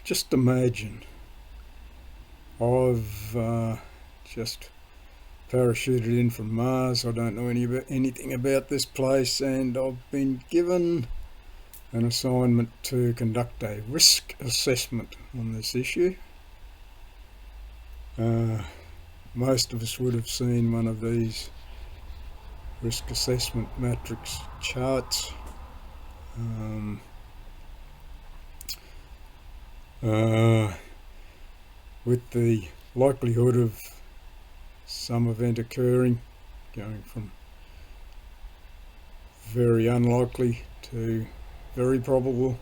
Just imagine I've just parachuted in from Mars. I don't know anything about this place, and I've been given an assignment to conduct a risk assessment on this issue. Most of us would have seen one of these risk assessment matrix charts. With the likelihood of some event occurring, going from very unlikely to very probable,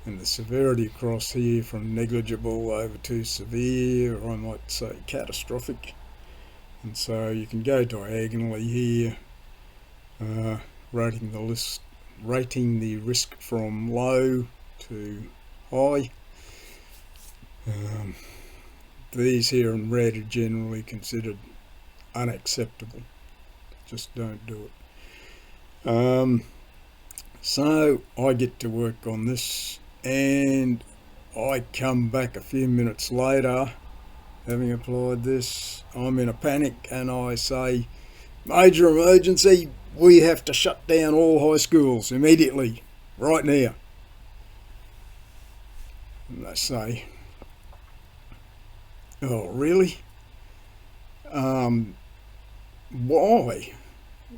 and the severity across here from negligible over to severe, or I might say catastrophic. And so you can go diagonally here, rating the risk from low to high. These here in red are generally considered unacceptable. Just don't do it. So I get to work on this, and I come back a few minutes later, having applied this. I'm in a panic, and I say, "Major emergency, we have to shut down all high schools immediately, right now." And they say, "Oh, really? Why?"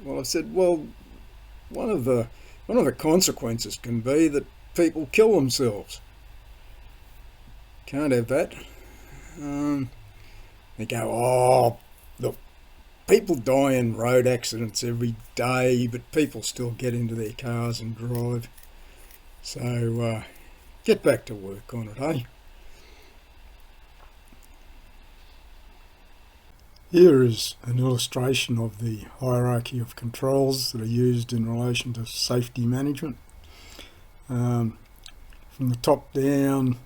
Well, I said, "Well, one of the consequences can be that people kill themselves. Can't have that." They go, "Oh, look, people die in road accidents every day, but people still get into their cars and drive. So get back to work on it, eh?" Here is an illustration of the hierarchy of controls that are used in relation to safety management. From the top down,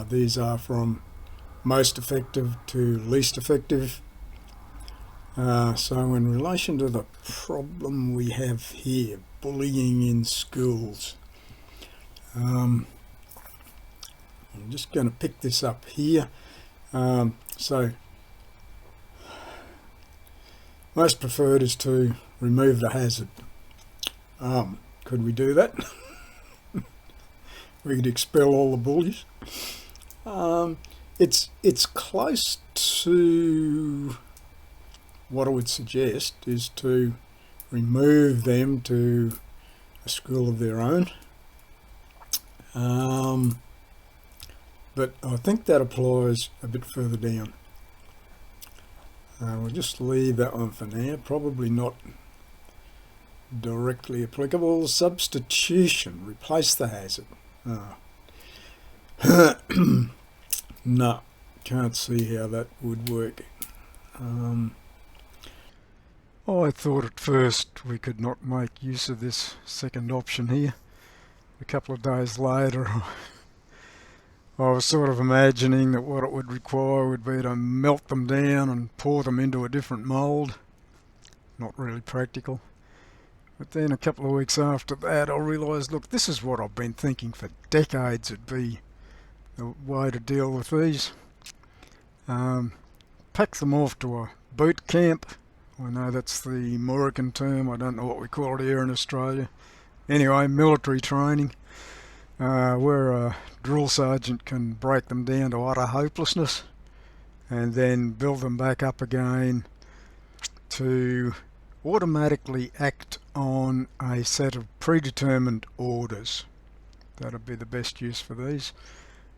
these are from most effective to least effective. So in relation to the problem we have here, bullying in schools, I'm just going to pick this up here. So most preferred is to remove the hazard. Could we do that? We could expel all the bullies. It's close to what I would suggest is to remove them to a school of their own. But I think that applies a bit further down. We'll just leave that one for now. Probably not directly applicable. Substitution. Replace the hazard. No, can't see how that would work. I thought at first we could not make use of this second option here. A couple of days later, I was sort of imagining that what it would require would be to melt them down and pour them into a different mould. Not really practical. But then a couple of weeks after that, I realised, look, this is what I've been thinking for decades would be the way to deal with these. Pack them off to a boot camp. I know that's the American term. I don't know what we call it here in Australia. Anyway, military training, where a drill sergeant can break them down to utter hopelessness and then build them back up again to automatically act on a set of predetermined orders. That'd be the best use for these.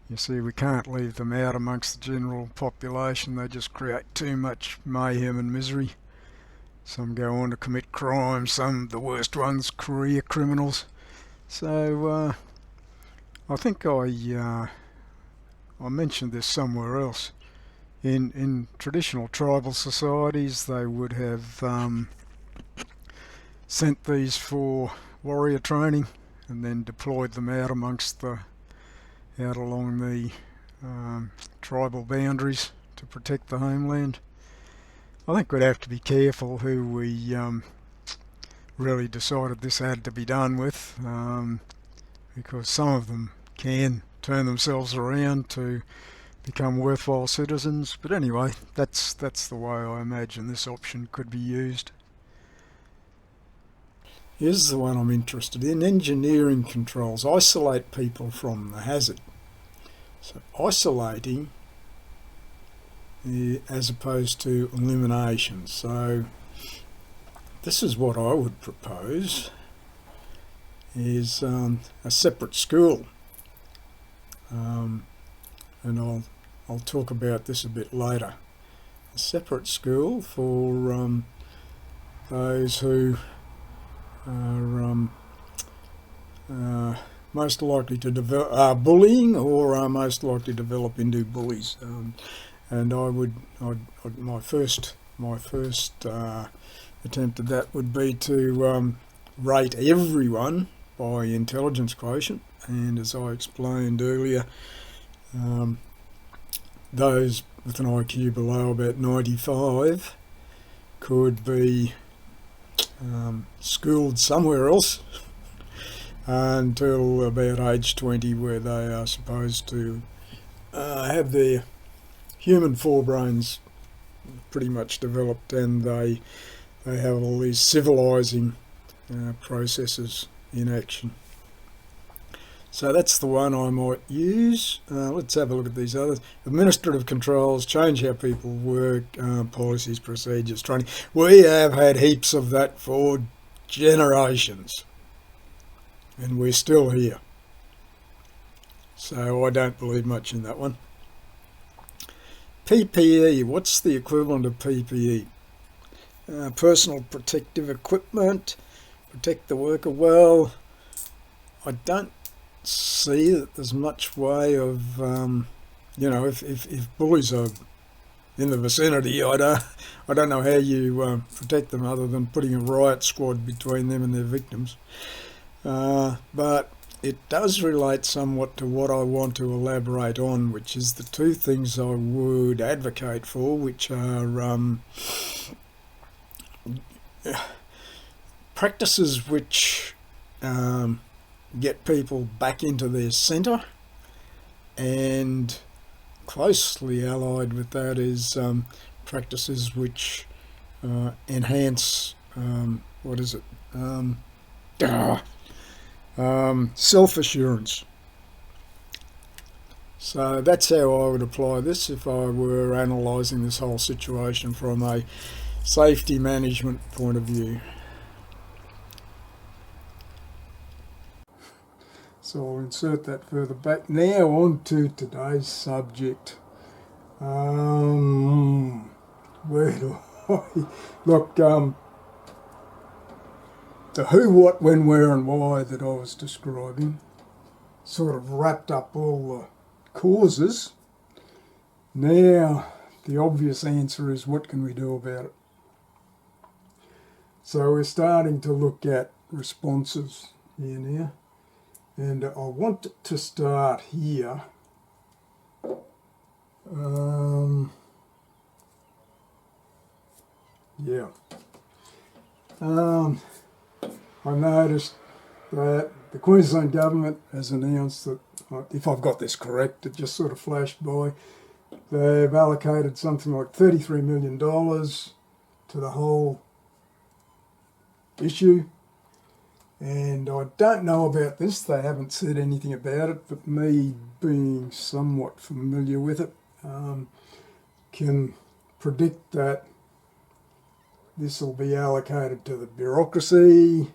You see, we can't leave them out amongst the general population. They just create too much mayhem and misery. Some go on to commit crimes, some, the worst ones, career criminals. So I think I mentioned this somewhere else. In traditional tribal societies, they would have sent these for warrior training and then deployed them out along the tribal boundaries to protect the homeland. I think we'd have to be careful who we really decided this had to be done with, because some of them can turn themselves around to become worthwhile citizens. But anyway, that's the way I imagine this option could be used. Here's the one I'm interested in. Engineering controls isolate people from the hazard. So isolating as opposed to elimination. So this is what I would propose, is a separate school. And I'll talk about this a bit later. A separate school for those who are most likely to develop bullying, or are most likely to develop into bullies. And my first attempt at that would be to rate everyone by intelligence quotient, and as I explained earlier, those with an IQ below about 95 could be schooled somewhere else until about age 20, where they are supposed to have their human forebrains pretty much developed, and they have all these civilizing processes in action. So that's the one I might use. Let's have a look at these others. Administrative controls, change how people work, policies, procedures, training. We have had heaps of that for generations, and we're still here. So I don't believe much in that one. PPE, what's the equivalent of PPE? Personal protective equipment, protect the worker well. I don't see that there's much way of, if bullies are in the vicinity, I don't know how you protect them other than putting a riot squad between them and their victims. But it does relate somewhat to what I want to elaborate on, which is the two things I would advocate for, which are practices which get people back into their centre, and closely allied with that is practices which enhance self-assurance. So that's how I would apply this if I were analysing this whole situation from a safety management point of view. So I'll insert that further back. Now on to today's subject. Where do I look? The who, what, when, where and why that I was describing sort of wrapped up all the causes. Now the obvious answer is, what can we do about it? So we're starting to look at responses here now. And I want to start here. I noticed that the Queensland government has announced that, if I've got this correct, it just sort of flashed by, they've allocated something like $33 million to the whole issue. And I don't know about this, they haven't said anything about it, but me being somewhat familiar with it, can predict that this will be allocated to the bureaucracy,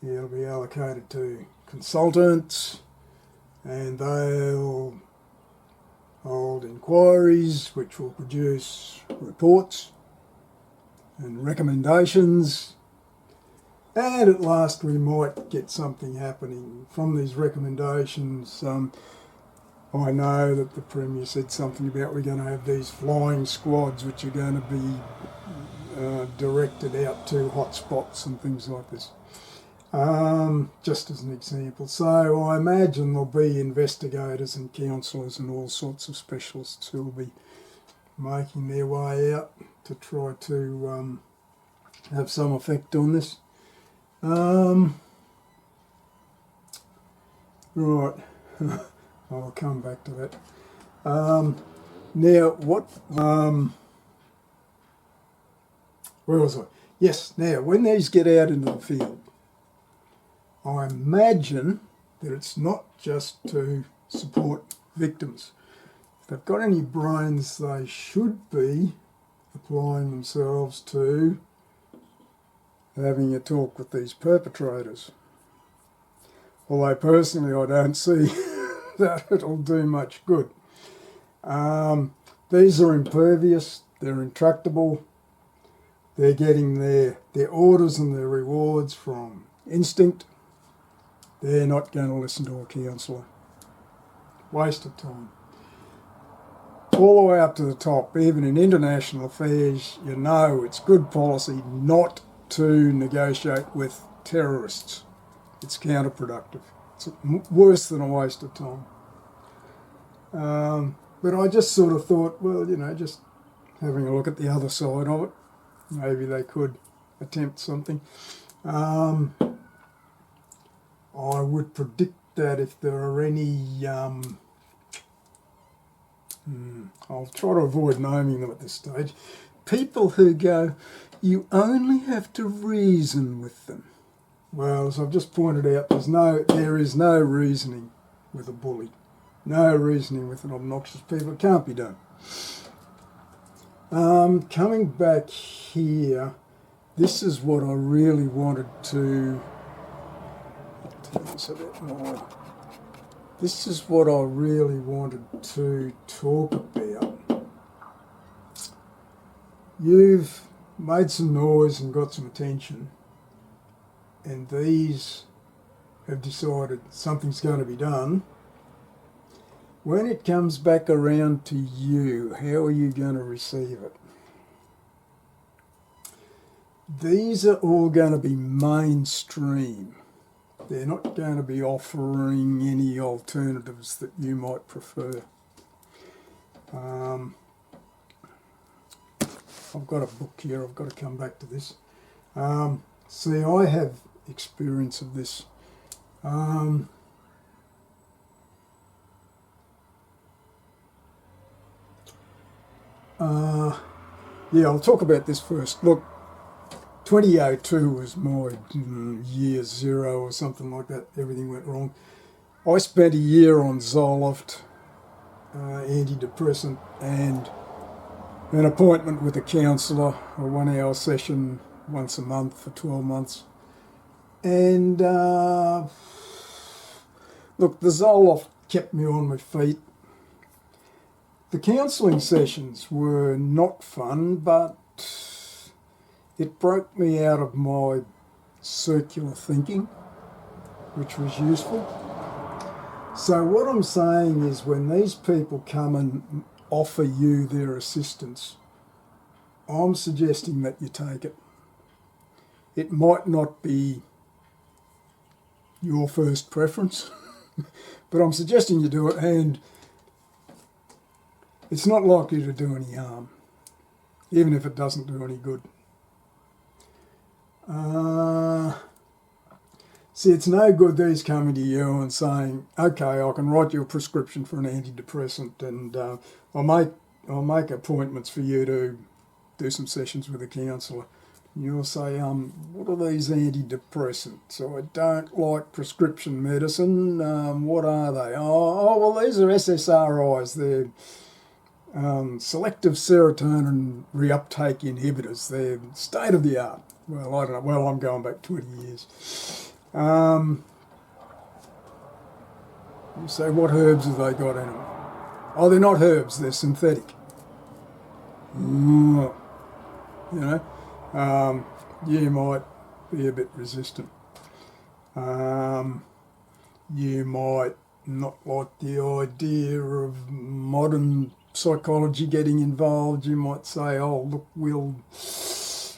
it'll be allocated to consultants, and they'll hold inquiries which will produce reports and recommendations. And at last we might get something happening from these recommendations. I know that the Premier said something about we're going to have these flying squads which are going to be directed out to hotspots and things like this. Just as an example. So I imagine there'll be investigators and counsellors and all sorts of specialists who will be making their way out to try to have some effect on this. Right, I'll come back to that. Now, where was I? Yes, now, when these get out into the field, I imagine that it's not just to support victims. If they've got any brains, they should be applying themselves to having a talk with these perpetrators. Although personally I don't see that it'll do much good. These are impervious, they're intractable, they're getting their orders and their rewards from instinct. They're not going to listen to a counsellor. Waste of time. All the way up to the top, even in international affairs, you know it's good policy not to negotiate with terrorists. It's counterproductive. It's worse than a waste of time. But I just sort of thought, well, you know, just having a look at the other side of it, maybe they could attempt something. I would predict that if there are any, I'll try to avoid naming them at this stage, people who go, you only have to reason with them. Well, as I've just pointed out, there is no reasoning with a bully. No reasoning with an obnoxious people. It can't be done. Coming back here, this is what I really wanted to tell us a bit more. This is what I really wanted to talk about. You've made some noise and got some attention, and these have decided something's going to be done. When it comes back around to you, how are you going to receive it? These are all going to be mainstream. They're not going to be offering any alternatives that you might prefer. I've got a book here, I've got to come back to this. See, I have experience of this. Yeah, I'll talk about this first. Look, 2002 was my year zero or something like that. Everything went wrong. I spent a year on Zoloft, antidepressant, and an appointment with a counsellor, a 1-hour session once a month for 12 months. And look, the Zoloft kept me on my feet. The counselling sessions were not fun, but it broke me out of my circular thinking, which was useful. So what I'm saying is when these people come and offer you their assistance, I'm suggesting that you take it. It might not be your first preference, but I'm suggesting you do it, and it's not likely to do any harm, even if it doesn't do any good. See, it's no good these coming to you and saying, okay, I can write you a prescription for an antidepressant, and I'll make appointments for you to do some sessions with a counsellor. You'll say, what are these antidepressants? I don't like prescription medicine. What are they? Oh, well, these are SSRIs. They're selective serotonin reuptake inhibitors. They're state of the art. Well, I don't know. Well, I'm going back 20 years. You say, what herbs have they got in them? Oh, they're not herbs. They're synthetic. You know, you might be a bit resistant. You might not like the idea of modern psychology getting involved. You might say, oh, look,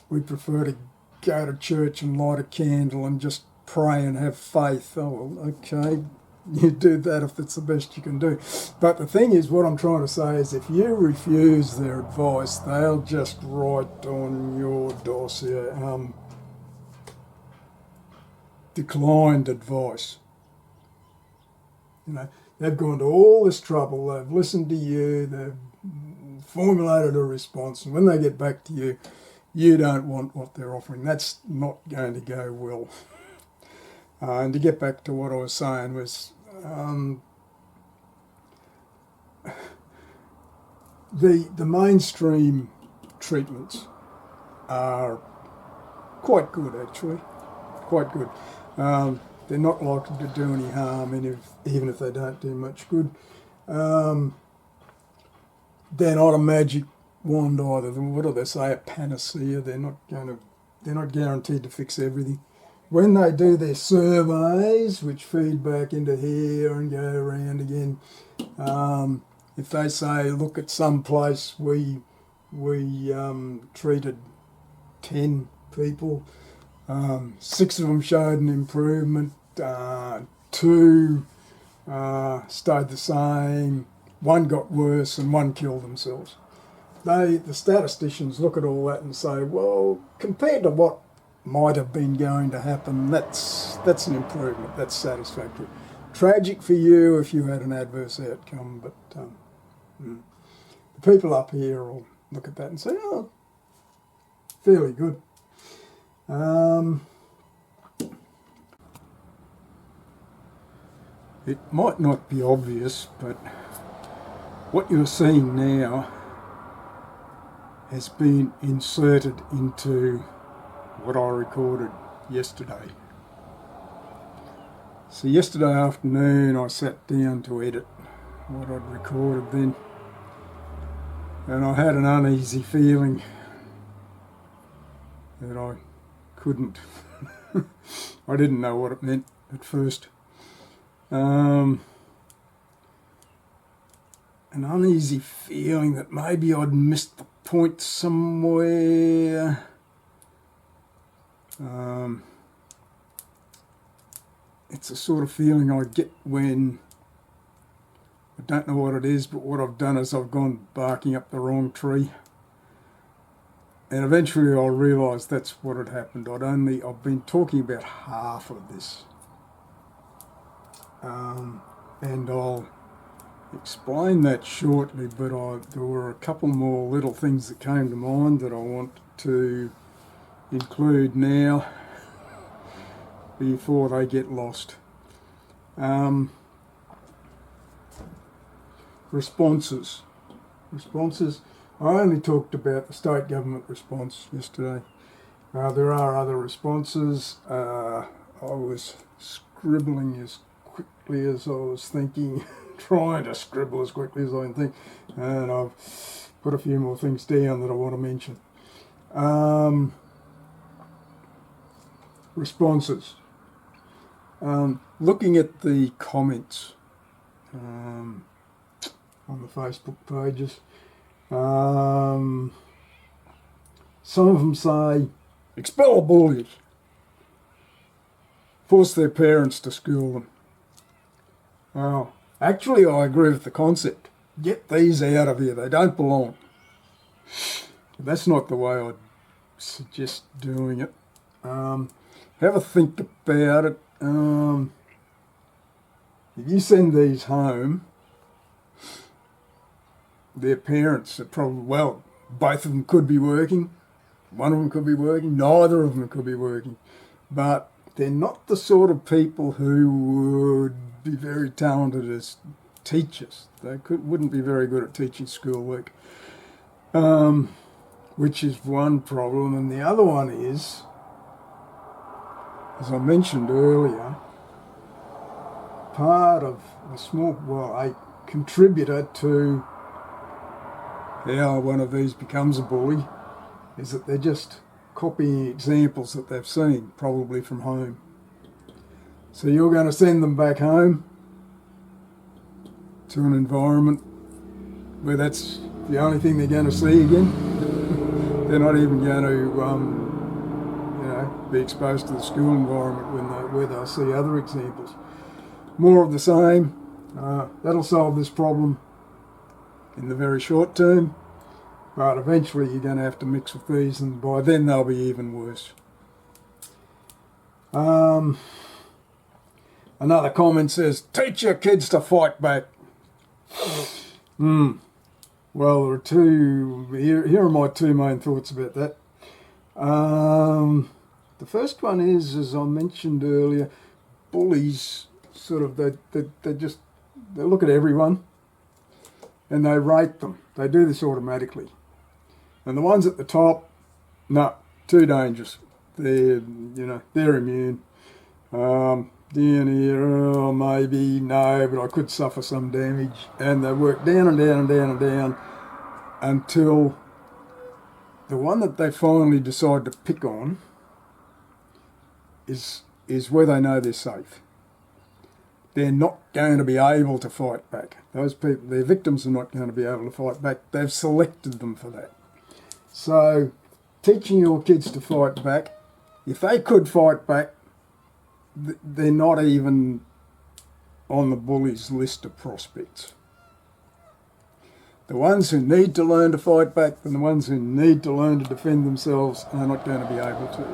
we prefer to go to church and light a candle and just pray and have faith. Oh, well, okay, you do that if that's the best you can do. But the thing is, what I'm trying to say is if you refuse their advice, they'll just write on your dossier, declined advice. You know, they've gone to all this trouble, they've listened to you, they've formulated a response, and when they get back to you, you don't want what they're offering. That's not going to go well. And to get back to what I was saying was, the mainstream treatments are quite good, actually, quite good. They're not likely to do any harm, and even if they don't do much good. They're not a magic wand either. What do they say? A panacea. They're not guaranteed to fix everything. When they do their surveys, which feed back into here and go around again, if they say, look, at some place we treated 10 people, 6 of them showed an improvement, 2 stayed the same, 1 got worse, and 1 killed themselves. The statisticians look at all that and say, well, compared to what might have been going to happen, that's an improvement, that's satisfactory. Tragic for you if you had an adverse outcome, but the people up here will look at that and say, oh, fairly good. It might not be obvious, but what you're seeing now has been inserted into what I recorded yesterday. So yesterday afternoon I sat down to edit what I'd recorded then, and I had an uneasy feeling that I couldn't. I didn't know what it meant at first. An uneasy feeling that maybe I'd missed the point somewhere. It's the sort of feeling I get when I don't know what it is, but what I've done is I've gone barking up the wrong tree. And eventually I'll realise that's what had happened. I've been talking about half of this. And I'll explain that shortly, but there were a couple more little things that came to mind that I want to include now before they get lost. Responses. I only talked about the state government response yesterday. There are other responses. I was scribbling as quickly as I was thinking, trying to scribble as quickly as I can think, and I've put a few more things down that I want to mention. Responses. Looking at the comments on the Facebook pages, some of them say, expel bullies, force their parents to school them. Well, actually I agree with the concept. Get these out of here, they don't belong. But that's not the way I'd suggest doing it. Have a think about it. If you send these home, their parents are probably, well, both of them could be working, one of them could be working, neither of them could be working, but they're not the sort of people who would be very talented as teachers. They wouldn't be very good at teaching schoolwork, which is one problem. And the other one is, as I mentioned earlier, part of a contributor to how one of these becomes a bully is that they're just copying examples that they've seen, probably from home. So you're going to send them back home to an environment where that's the only thing they're going to see again. They're not even going to be exposed to the school environment where they'll see other examples. More of the same. That'll solve this problem in the very short term, but eventually you're going to have to mix with these, and by then they'll be even worse. Another comment says, teach your kids to fight back. Well, there are here are my two main thoughts about that. The first one is, as I mentioned earlier, bullies sort of, they look at everyone and they rate them. They do this automatically. And the ones at the top, no, too dangerous. They're immune. Down here, oh, maybe, no, but I could suffer some damage. And they work down and down and down and down until the one that they finally decide to pick on is where they know they're safe. They're not going to be able to fight back. Those people, their victims, are not going to be able to fight back. They've selected them for that. So teaching your kids to fight back, if they could fight back, they're not even on the bullies' list of prospects. The ones who need to learn to fight back and the ones who need to learn to defend themselves are not going to be able to.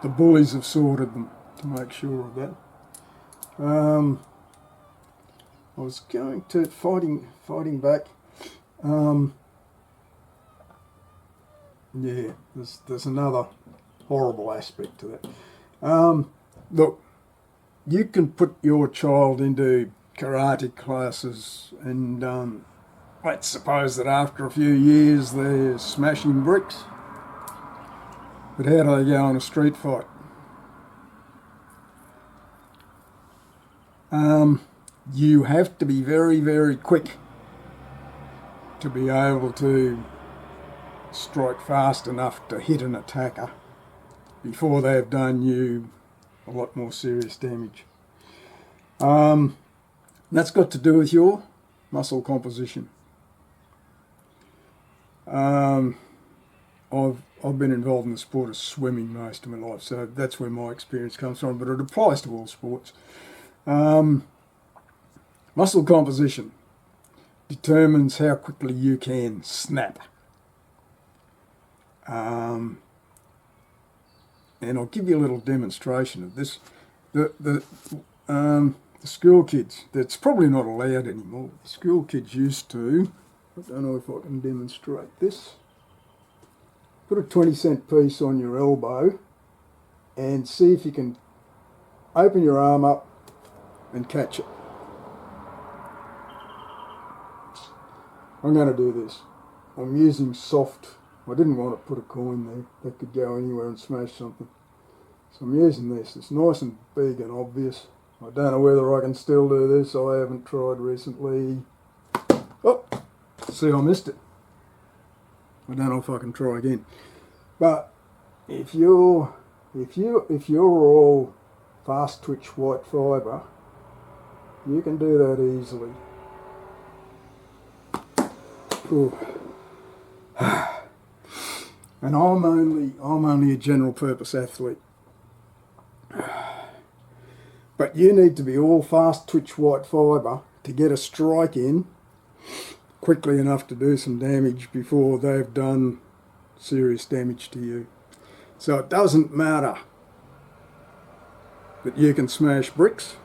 The bullies have sorted them to make sure of that. I was going to fighting back. Yeah, there's another horrible aspect to that. Look, you can put your child into karate classes and let's suppose that after a few years they're smashing bricks. But how do they go in a street fight? You have to be very, very quick to be able to strike fast enough to hit an attacker before they've done you a lot more serious damage. That's got to do with your muscle composition. I've been involved in the sport of swimming most of my life, so that's where my experience comes from, but it applies to all sports. Muscle composition determines how quickly you can snap. And I'll give you a little demonstration of this. The school kids, that's probably not allowed anymore. The school kids used to, I don't know if I can demonstrate this. Put a 20-cent piece on your elbow and see if you can open your arm up and catch it. I'm going to do this. I'm using soft. I didn't want to put a coin there. That could go anywhere and smash something. So I'm using this. It's nice and big and obvious. I don't know whether I can still do this. I haven't tried recently. Oh, see, I missed it. I don't know if I can try again. But if you're all fast twitch white fibre, you can do that easily. Ooh. And I'm only a general purpose athlete. But you need to be all fast twitch white fibre to get a strike in quickly enough to do some damage before they've done serious damage to you. So it doesn't matter that you can smash bricks.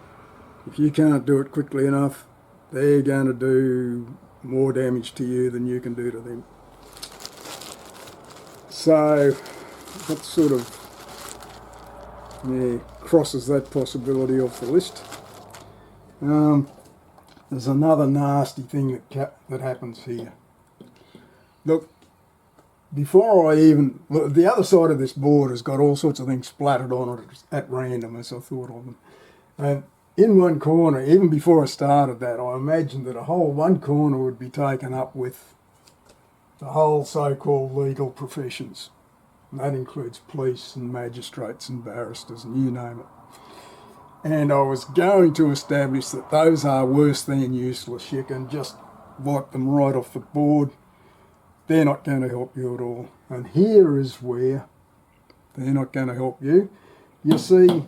If you can't do it quickly enough, they're going to do more damage to you than you can do to them. So that sort of crosses that possibility off the list. There's another nasty thing that happens here. Look, before the other side of this board has got all sorts of things splattered on it at random as I thought of them. And in one corner, even before I started that, I imagined that one corner would be taken up with the whole so-called legal professions. And that includes police and magistrates and barristers and you name it. And I was going to establish that those are worse than useless. You can just wipe them right off the board. They're not going to help you at all. And here is where they're not going to help you. You see,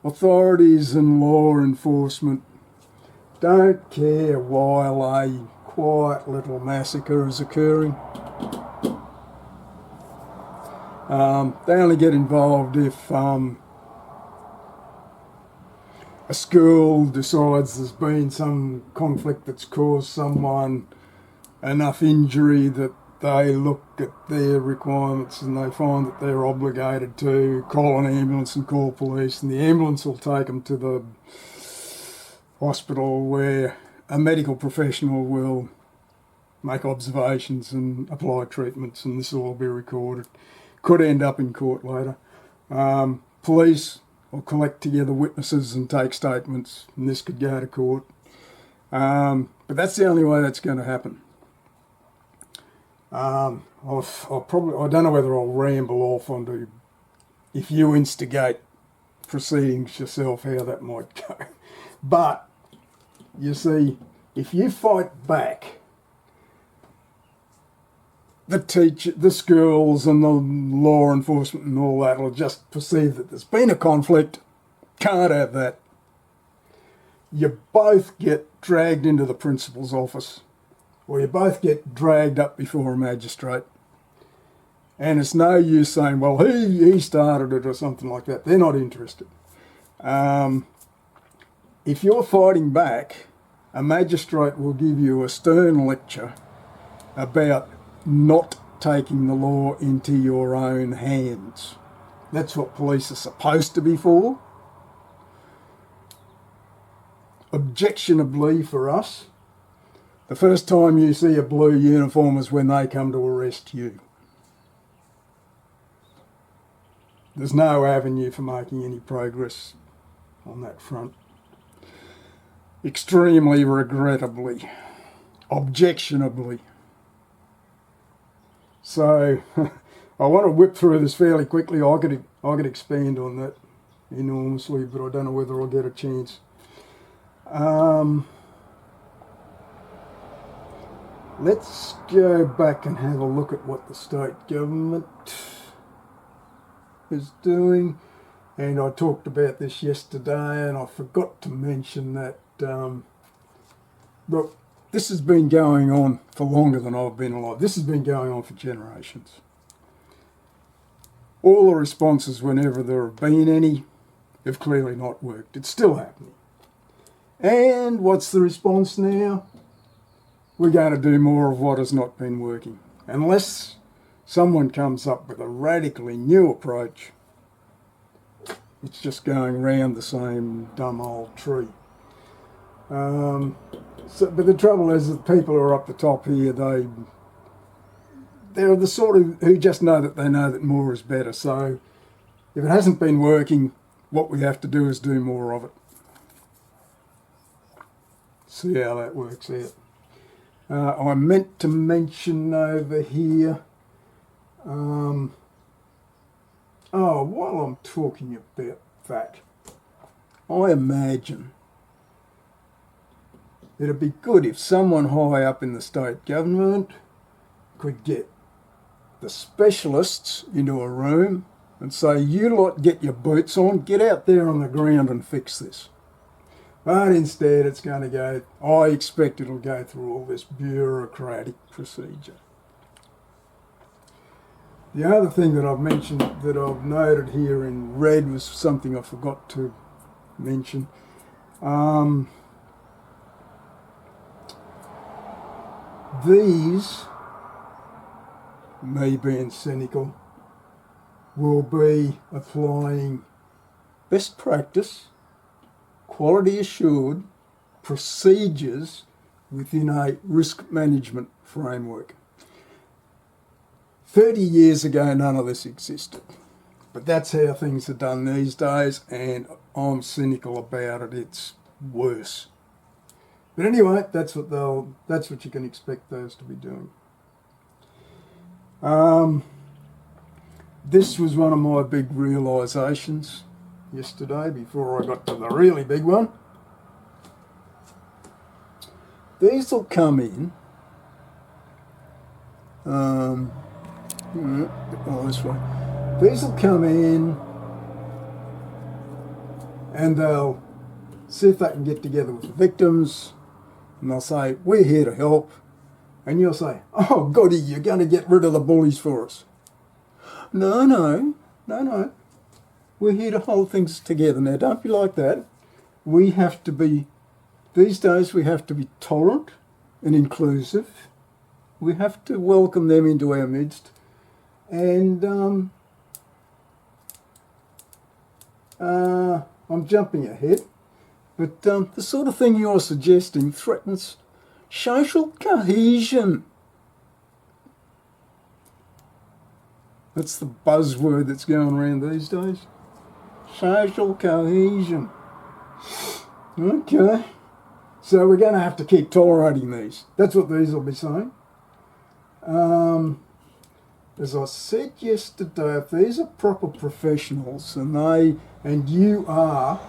authorities and law enforcement don't care while a quiet little massacre is occurring. They only get involved if a school decides there's been some conflict that's caused someone enough injury that they look at their requirements and they find that they're obligated to call an ambulance and call police, and the ambulance will take them to the hospital where a medical professional will make observations and apply treatments, and this will all be recorded. Could end up in court later. Police will collect together witnesses and take statements, and this could go to court. But that's the only way that's going to happen. I don't know whether I'll ramble off onto, if you instigate proceedings yourself, how that might go. But, you see, if you fight back, the schools and the law enforcement and all that will just perceive that there's been a conflict, can't have that. You both get dragged into the principal's office, or you both get dragged up before a magistrate. And it's no use saying, well, he started it or something like that. They're not interested. If you're fighting back, a magistrate will give you a stern lecture about not taking the law into your own hands. That's what police are supposed to be for. Objectionably for us, the first time you see a blue uniform is when they come to arrest you. There's no avenue for making any progress on that front. Extremely regrettably, objectionably. So, I want to whip through this fairly quickly. I could expand on that enormously, but I don't know whether I'll get a chance. Let's go back and have a look at what the state government is doing. And I talked about this yesterday, and I forgot to mention that, look, this has been going on for longer than I've been alive. This has been going on for generations. All the responses, whenever there have been any, have clearly not worked. It's still happening. And what's the response now? We're going to do more of what has not been working. Unless someone comes up with a radically new approach, it's just going round the same dumb old tree. But the trouble is that people who are up the top here, they're the sort of who just know that they know that more is better. So if it hasn't been working, what we have to do is do more of it. See how that works out. I meant to mention over here, while I'm talking about that, I imagine it'd be good if someone high up in the state government could get the specialists into a room and say, you lot get your boots on, get out there on the ground and fix this. But instead it's going to go, I expect it'll go through all this bureaucratic procedure. The other thing that I've mentioned, that I've noted here in red, was something I forgot to mention. These, me being cynical, will be applying best practice, quality assured procedures within a risk management framework. 30 years ago, none of this existed. But that's how things are done these days, and I'm cynical about it. It's worse. But anyway, that's what you can expect those to be doing. This was one of my big realisations yesterday before I got to the really big one. These will come in. This way. These will come in and they'll see if they can get together with the victims, and they'll say, we're here to help. And you'll say, oh, goody, you're going to get rid of the bullies for us. No. We're here to hold things together. Now, don't be like that. we have to be, these days we have to be tolerant and inclusive. We have to welcome them into our midst. And I'm jumping ahead, but the sort of thing you're suggesting threatens social cohesion. That's the buzzword that's going around these days. Social cohesion. Okay. So we're going to have to keep tolerating these. That's what these will be saying. As I said yesterday, if these are proper professionals and you are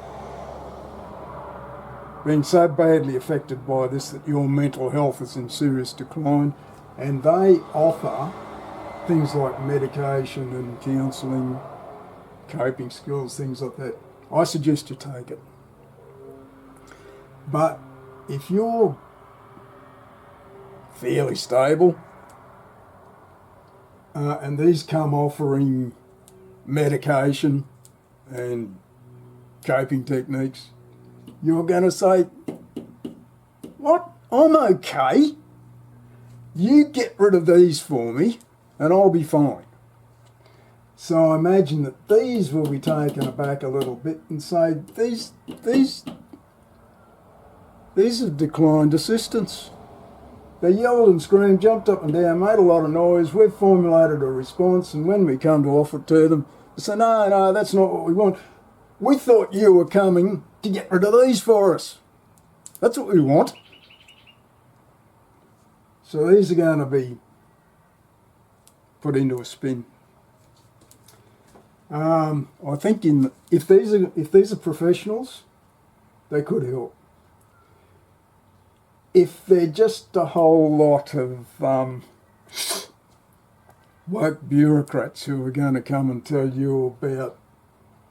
being so badly affected by this that your mental health is in serious decline, and they offer things like medication and counselling, coping skills, things like that, I suggest you take it. But if you're fairly stable, and these come offering medication and coping techniques, you're going to say, what? I'm okay. You get rid of these for me and I'll be fine. So I imagine that these will be taken aback a little bit and say, these have declined assistance. They yelled and screamed, jumped up and down, made a lot of noise. We've formulated a response, and when we come to offer it to them, they say, no, that's not what we want. We thought you were coming to get rid of these for us. That's what we want. So these are going to be put into a spin. I think if these are professionals, they could help. If they're just a whole lot of woke bureaucrats who are going to come and tell you about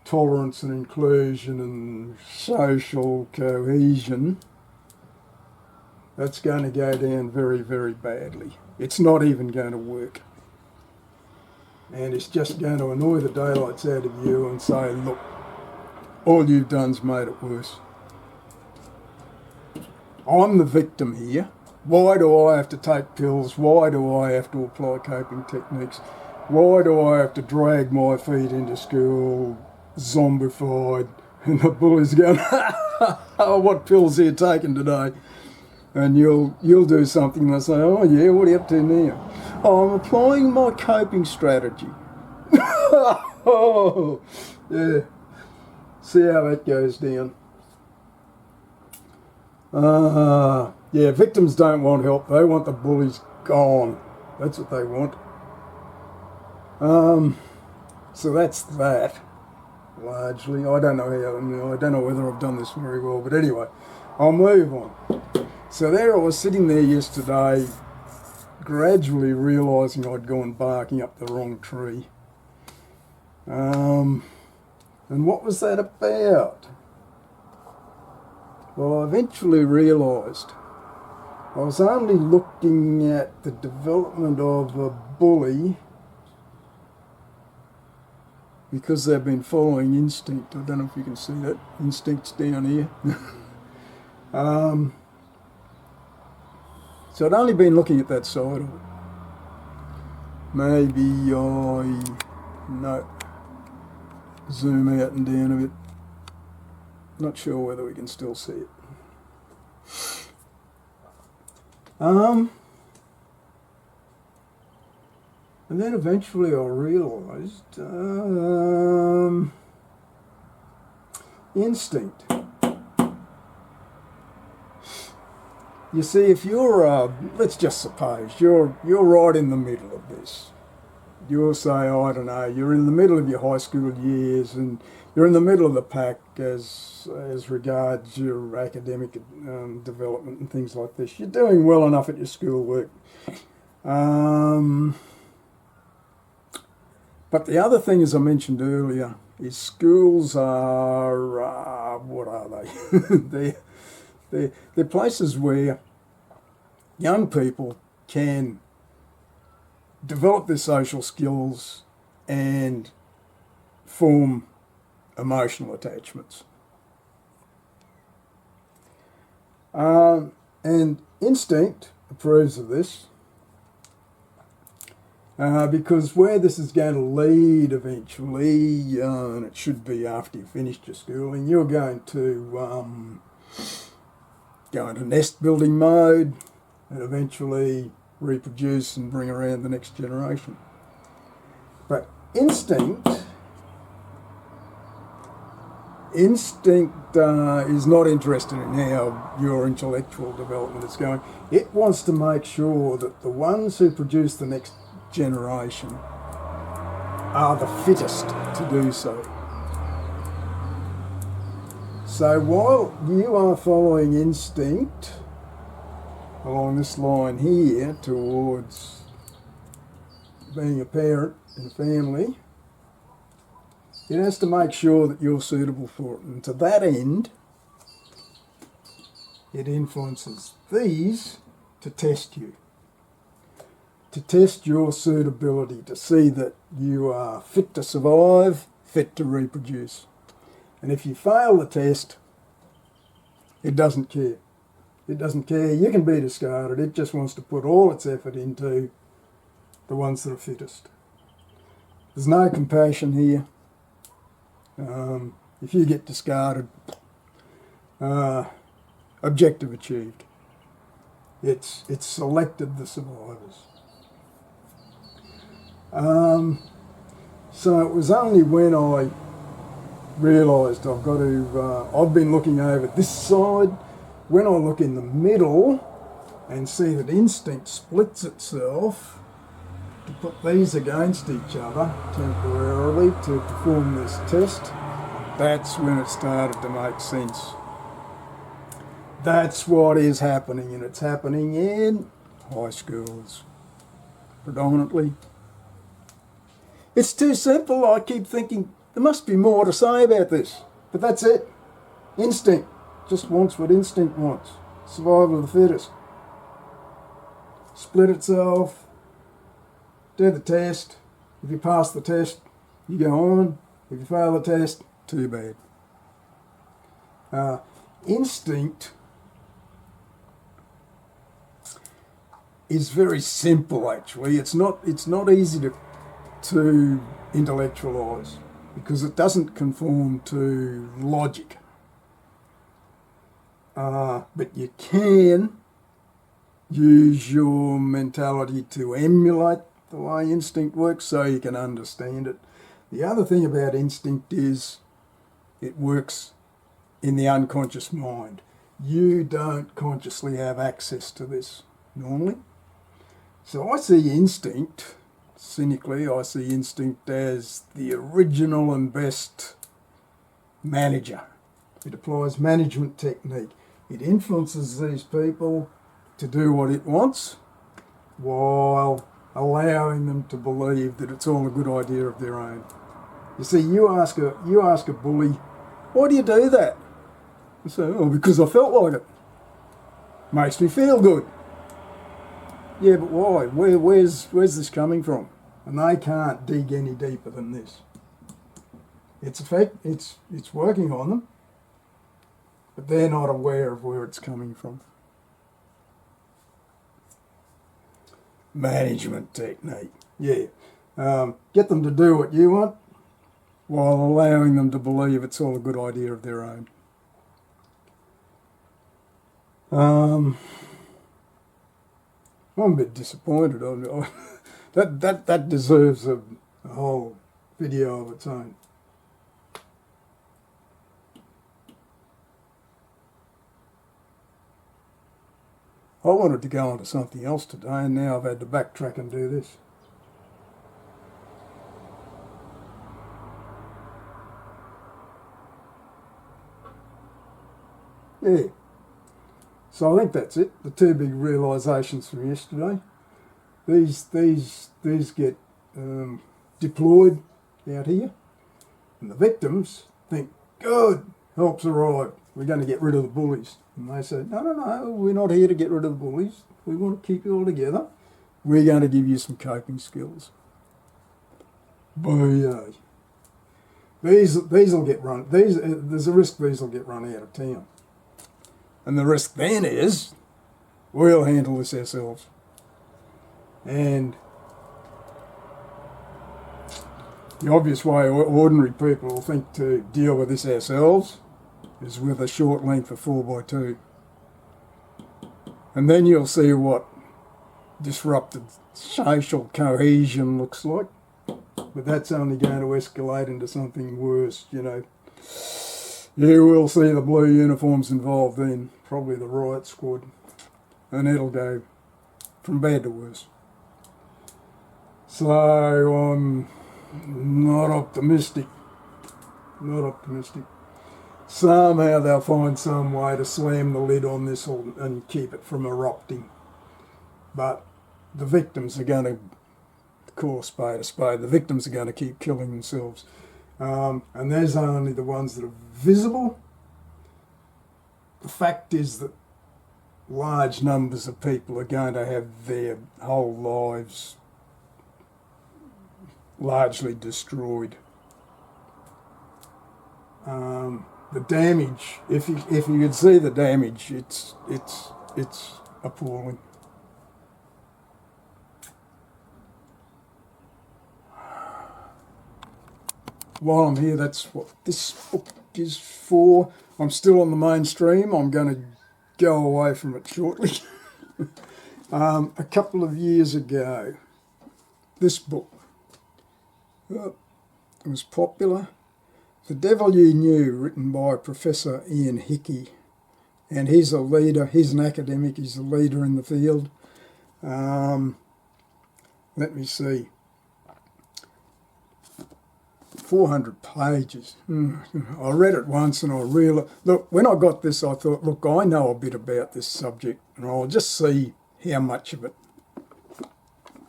tolerance and inclusion and social cohesion, that's going to go down very, very badly. It's not even going to work. And it's just going to annoy the daylights out of you and say, look, all you've done's made it worse. I'm the victim here. Why do I have to take pills? Why do I have to apply coping techniques? Why do I have to drag my feet into school zombified? And the bullies going, oh, what pills are you taking today? And you'll do something and they'll say, oh yeah, what are you up to now? Oh, I'm applying my coping strategy. Oh, yeah. See how that goes down. Yeah, victims don't want help. They want the bullies gone. That's what they want. So that's that, largely. I don't know whether I've done this very well, but anyway, I'll move on. So there I was sitting there yesterday, gradually realising I'd gone barking up the wrong tree. And what was that about? Well, I eventually realised I was only looking at the development of a bully because they've been following instinct. I don't know if you can see that. Instinct's down here. So I'd only been looking at that side of it. Maybe zoom out and down a bit. Not sure whether we can still see it. And then eventually I realised instinct. You see, if you're, let's just suppose you're right in the middle of this. You'll say, oh, I don't know, you're in the middle of your high school years and you're in the middle of the pack as regards your academic development and things like this. You're doing well enough at your schoolwork. But the other thing, as I mentioned earlier, is schools are, what are they? They're places where young people can develop their social skills and form emotional attachments. And instinct approves of this because where this is going to lead eventually, and it should be after you've finished your schooling, you're going to go into nest building mode and eventually reproduce and bring around the next generation. But instinct is not interested in how your intellectual development is going. It wants to make sure that the ones who produce the next generation are the fittest to do so. So while you are following instinct along this line here towards being a parent in a family, it has to make sure that you're suitable for it. And to that end, it influences these to test you, to test your suitability, to see that you are fit to survive, fit to reproduce. And if you fail the test, it doesn't care. It doesn't care. You can be discarded. It just wants to put all its effort into the ones that are fittest. There's no compassion here. If you get discarded, objective achieved. It's selected the survivors. So it was only when I realised I've got to, I've been looking over this side, when I look in the middle and see that instinct splits itself to put these against each other temporarily to perform this test, that's when it started to make sense. That's what is happening, and it's happening in high schools predominantly. It's too simple. I keep thinking there must be more to say about this, but that's it. Instinct just wants what instinct wants. Survival of the fittest. Split itself, do the test. If you pass the test, you go on. If you fail the test, too bad. Instinct is very simple, actually. It's not easy to intellectualise because it doesn't conform to logic. But you can use your mentality to emulate the way instinct works so you can understand it. The other thing about instinct is it works in the unconscious mind. You don't consciously have access to this normally. So I see instinct, cynically, I see instinct as the original and best manager. It applies management technique. It influences these people to do what it wants while allowing them to believe that it's all a good idea of their own. You see, you ask a bully, why do you do that? I say, oh, because I felt like it. Makes me feel good. Yeah, but why? Where's this coming from? And they can't dig any deeper than this. It's working on them, but they're not aware of where it's coming from. Management technique. Yeah. Get them to do what you want while allowing them to believe it's all a good idea of their own. I'm a bit disappointed. That deserves a whole video of its own. I wanted to go on to something else today, and now I've had to backtrack and do this. Yeah. So I think that's it. The two big realisations from yesterday. These get deployed out here, and the victims think, good, help's arrived. We're going to get rid of the bullies. And they say, no, we're not here to get rid of the bullies. We want to keep you all together. We're going to give you some coping skills. Booyah. These will get run. There's a risk these will get run out of town. And the risk then is we'll handle this ourselves. And the obvious way ordinary people will think to deal with this ourselves is with a short length of 4x2. And then you'll see what disrupted social cohesion looks like. But that's only going to escalate into something worse, you know. You will see the blue uniforms involved then, probably the riot squad. And it'll go from bad to worse. So I'm not optimistic. Not optimistic. Somehow they'll find some way to slam the lid on this and keep it from erupting. But the victims are going to call a spade a spade. The victims are going to keep killing themselves. And there's only the ones that are visible. The fact is that large numbers of people are going to have their whole lives largely destroyed. The damage, if you could see the damage, it's appalling. While I'm here, that's what this book is for. I'm still on the mainstream. I'm going to go away from it shortly. A couple of years ago, this book, it was popular. The Devil You Knew, written by Professor Ian Hickey. And he's a leader, he's an academic, he's a leader in the field. Let me see. 400 pages. I read it once and I realised, look, when I got this, I thought, look, I know a bit about this subject and I'll just see how much of it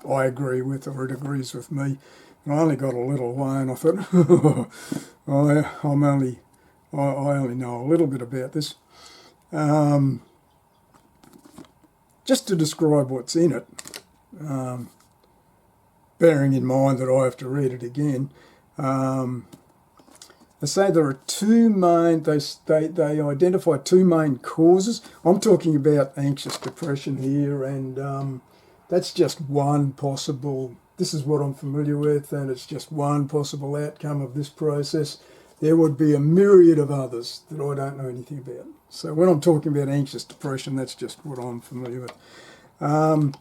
I agree with or it agrees with me. And I only got a little way and I thought, I only know a little bit about this. Just to describe what's in it, bearing in mind that I have to read it again, they say there are two main, they identify two main causes. I'm talking about anxious depression here, and that's just one possible, this is what I'm familiar with, and it's just one possible outcome of this process. There would be a myriad of others that I don't know anything about. So when I'm talking about anxious depression, that's just what I'm familiar with. And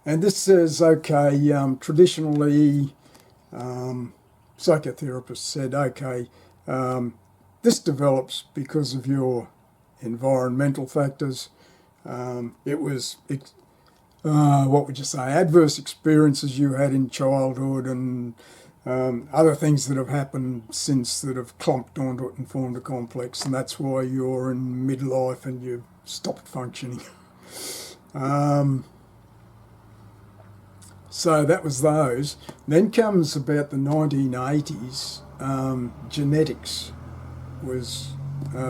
this says, okay, traditionally, psychotherapists said, okay, this develops because of your environmental factors. It was, what would you say, adverse experiences you had in childhood and other things that have happened since that have clumped onto it and formed a complex, and that's why you're in midlife and you've stopped functioning. So that was those. Then comes about the 1980s, genetics was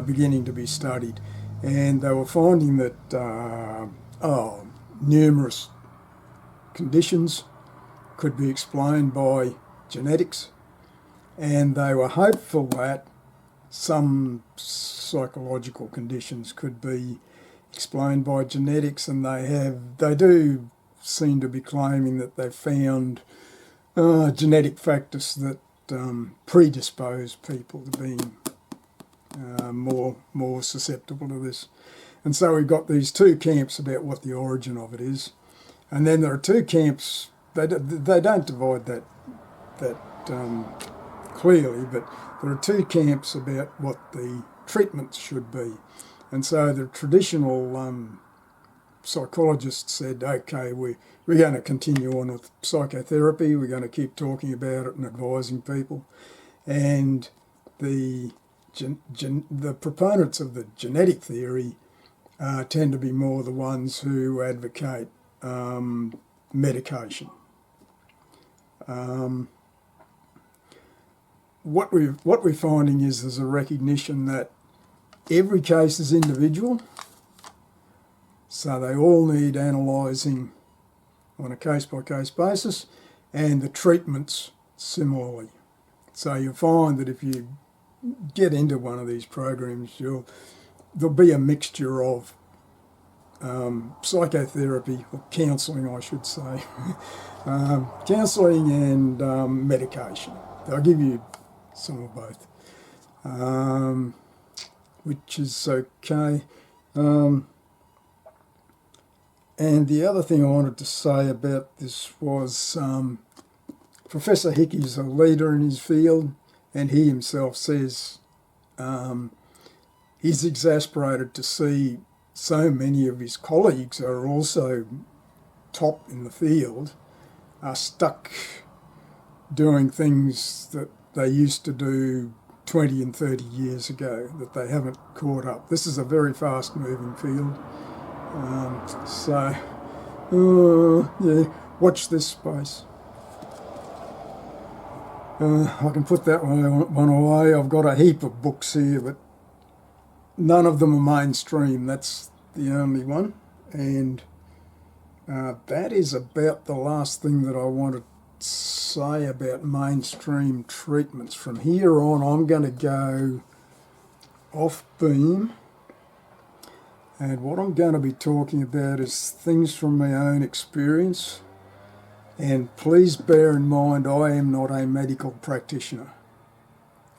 beginning to be studied, and they were finding that numerous conditions could be explained by genetics, and they were hopeful that some psychological conditions could be explained by genetics, and they do seem to be claiming that they've found genetic factors that predispose people to being more susceptible to this. And so we've got these two camps about what the origin of it is, and then there are two camps. They don't divide that clearly, but there are two camps about what the treatments should be. And so the traditional psychologists said, okay, we're going to continue on with psychotherapy, we're going to keep talking about it and advising people. And the proponents of the genetic theory tend to be more the ones who advocate medication. What we're finding is there's a recognition that every case is individual, so they all need analysing on a case-by-case basis, and the treatments similarly. So you'll find that if you get into one of these programs, you'll there'll be a mixture of psychotherapy, or counselling I should say, counselling and medication. I'll give you some of both, which is okay. And the other thing I wanted to say about this was Professor Hickey's a leader in his field, and he himself says he's exasperated to see so many of his colleagues who are also top in the field are stuck doing things that they used to do 20 and 30 years ago, that they haven't caught up. This is a very fast moving field. Yeah, watch this space. I can put that one away. I've got a heap of books here, but none of them are mainstream. That's the only one. And that is about the last thing that I want to say about mainstream treatments. From here on, I'm going to go off beam. And what I'm going to be talking about is things from my own experience. And please bear in mind, I am not a medical practitioner.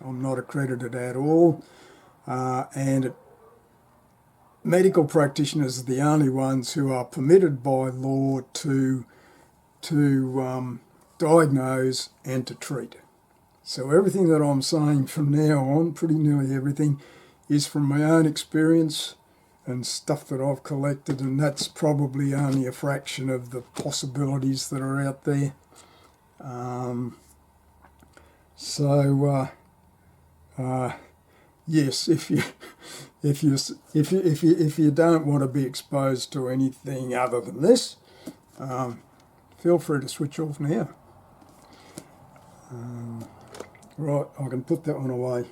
I'm not accredited at all. Medical practitioners are the only ones who are permitted by law to diagnose and to treat. So everything that I'm saying from now on, pretty nearly everything, is from my own experience and stuff that I've collected, and that's probably only a fraction of the possibilities that are out there. Yes, if you don't want to be exposed to anything other than this, feel free to switch off now. Right, I can put that one away.